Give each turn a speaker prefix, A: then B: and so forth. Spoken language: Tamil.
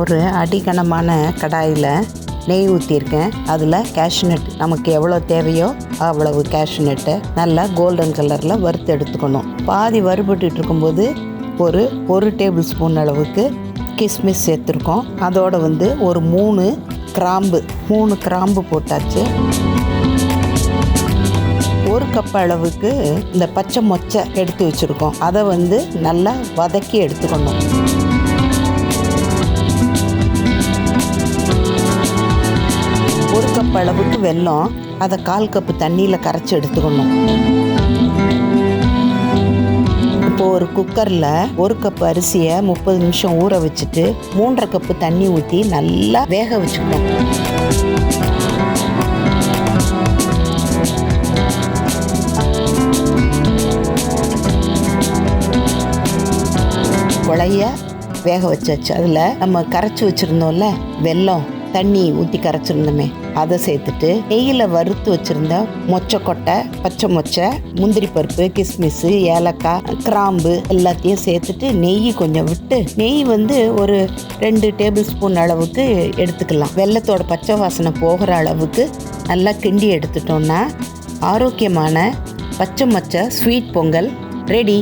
A: ஒரு அடிகனமான கடாயில் நெய் ஊற்றிருக்கேன். அதில் கேஷ்நட் நமக்கு எவ்வளோ தேவையோ அவ்வளவு கேஷ்நட்டை நல்லா கோல்டன் கலரில் வறுத்து எடுத்துக்கணும். பாதி வறுபட்டு இருக்கும்போது ஒரு டேபிள் ஸ்பூன் அளவுக்கு கிஸ்மிஸ் சேர்த்துருக்கோம். அதோடு ஒரு 3 கிராம்பு போட்டாச்சு. 1 கப் அளவுக்கு இந்த பச்சை மொச்சை எடுத்து வச்சுருக்கோம். அதை நல்லா வதக்கி எடுத்துக்கணும். ஒரு கப் அளவுக்கு வெல்லம், அதை 1/4 கப்பு தண்ணியில் கரைச்சி எடுத்துக்கணும். இப்போ ஒரு குக்கரில் 1 கப் அரிசியை 30 நிமிஷம் ஊற வச்சுட்டு 3/2 கப்பு தண்ணி ஊற்றி நல்லா வேக வச்சுக்கணும். குழைய வேக வச்சாச்சு. அதில் நம்ம கரைச்சி வச்சுருந்தோம்ல வெல்லம், தண்ணி ஊற்றி கரைச்சிருந்தோமே அதை சேர்த்துட்டு நெய்யில் வறுத்து வச்சுருந்த மொச்சக்கொட்டை, பச்சை மொச்சை, முந்திரி பருப்பு, கிஸ்மிஸ்ஸு, ஏலக்காய், கிராம்பு எல்லாத்தையும் சேர்த்துட்டு நெய் கொஞ்சம் விட்டு, நெய் ஒரு 2 டேபிள் ஸ்பூன் அளவுக்கு எடுத்துக்கலாம். வெல்லத்தோட பச்சை வாசனை போகிற அளவுக்கு நல்லா கிண்டி எடுத்துட்டோம்னா ஆரோக்கியமான பச்சை மொச்சை ஸ்வீட் பொங்கல் ரெடி.